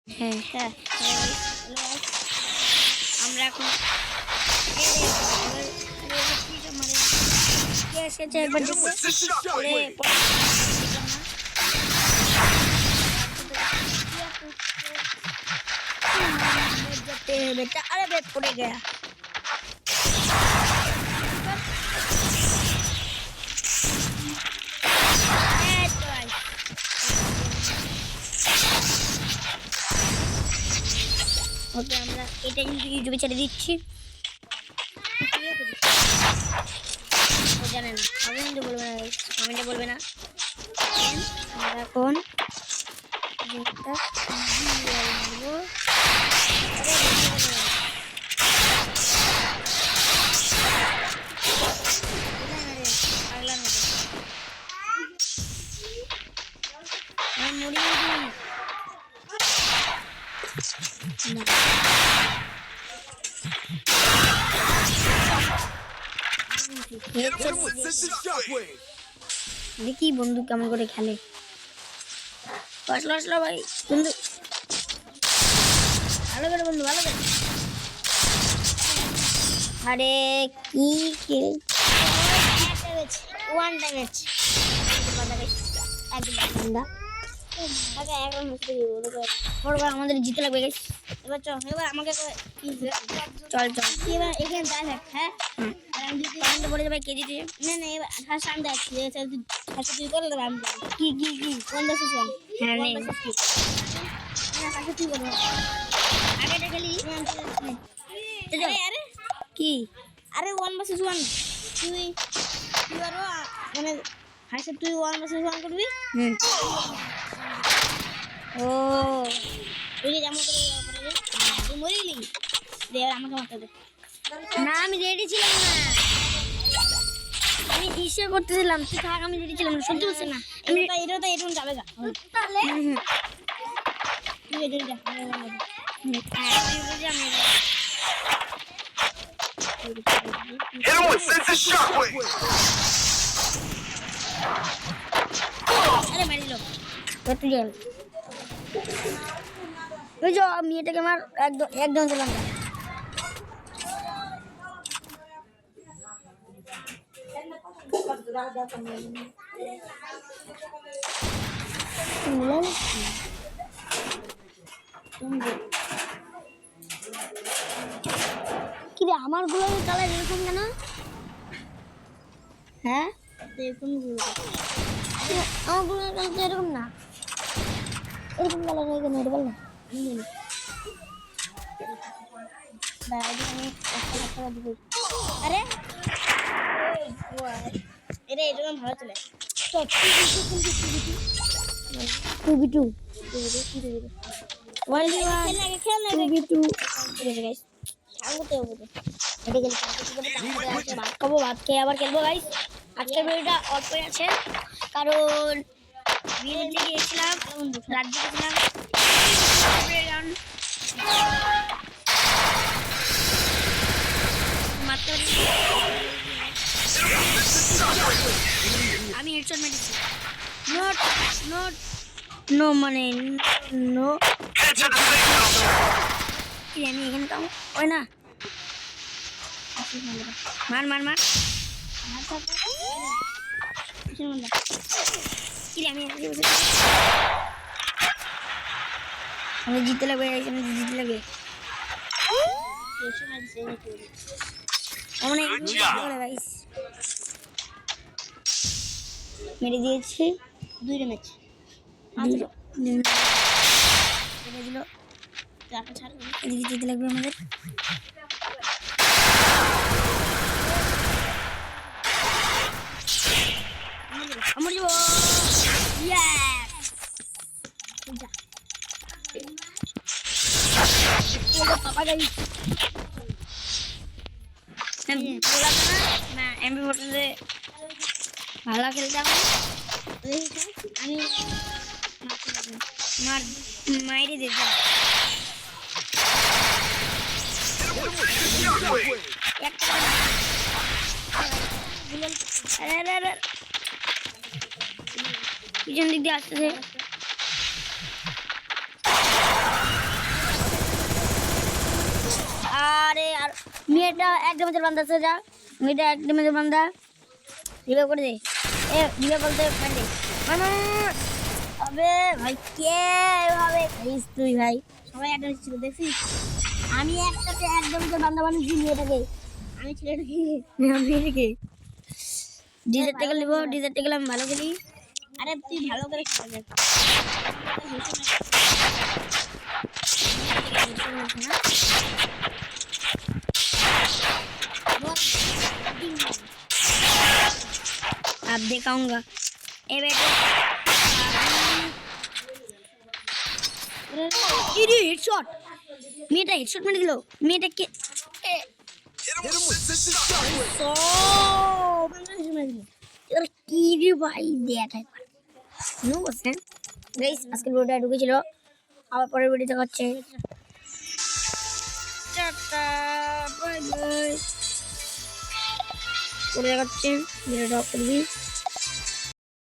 হ্যাঁ হ্যাঁ আমরা এখন এসেছে একবার बेटा अरे बे पड़े गया ओके আমরা এটা কিন্তু ইউটিউবে ছেড়ে দিচ্ছি ও জানেন কমেন্টে বলবে না আমরা কোন যেটা বলবো দেখি বন্ধু কেমন করে খেলে আসলো ভাই বন্ধু ভালো করে বন্ধু ভালো করে আরে কি খেল ওয়ান ড্যামেজ আমাদের জিতে লাগবে এবার চল এবার আমাকে চল এবার এখানে দেখ হ্যাঁ বলে যাবে কে জিতে না না এবার সামনে যাচ্ছি তুই করে দেবে আমি কি 1 vs 1 হ্যাঁ তুই বলবো আগেটা খেলি আরে কি আরে 1 vs 1 তুই আরো মানে হাসে তুই 1 vs 1 করবি ও তুই যেমন করে তুই মরিলি দে আমাকে মারতে দে না আমি রেডি ছিলাম না আমি ইসে করতেছিলাম তুই থাক আমি রেডি ছিলাম না সত্যি বলছ না আমি এটা যাবে না তাহলে তুই এটা যা Hit him with sense shockwave. अरे मार लो कट गया ওই যে মেয়েটাকে আমার একদম দিলাম কি রে আমার গোলাপের কালার এরকম কেন হ্যাঁ এরকম আমার গোলাপের কালার এরকম না এরকম কালার হয়ে গেল এটা বল না আরে এটা এরকম ভালো চলে ভাত খেয়ে আবার খেলবো গাইস আজকের ভিডিওটা অল্পই আছে কারণ বিয়েতে গিয়েছিলাম রাজ্যে গেছিলাম আমি হেডশট মেরেছি নো মানে নো কি আমি এখানে কাম ওই না মার কি আমি জিততে লাগবে জিততে লাগবে মেরে দিয়েছি 2 ম্যাচ জিততে লাগবে আমাদের আমার জীবন পাপা যাই না এমবি বলতে ভালো খেলতাম আমি মাইরে দিতাম পিছন দিক দিয়ে আসতেছে এটা এক ড্যামেজের বান্দা আছে, যা এটা এক ড্যামেজের বান্দা রিভাইভ করে দে। এ রিভাইভ বলতে পারলি মামা। আবে ভাই কে এভাবে খাইস তুই ভাই? সবাই একটা ছিল দেখছিস, আমি একটাতে এক ড্যামেজের বান্দা বানিয়েছি মেয়েটাকে। আমি ছেলেটাকে ডিজার্ট থেকে নিবো, ডিজার্ট থেকে আমি ভালো করি। আরে তুই ভালো করে খেলা দেখ। अब दिखाऊंगा ए बेटे। इरे हेडशॉट, मेटा हेडशॉट मार दिलो मेटा के Hit him with sense of shockwave. सो बांग्लादेश मार दिलो यार की रे भाई देख একবার নো বসেন গাইস। আজকে ভিডিওটা ঢুকেছিল, আবার পরের ভিডিওতে হচ্ছে টাটা বাই বাই করে যাচ্ছে ভিডিওটা করবি।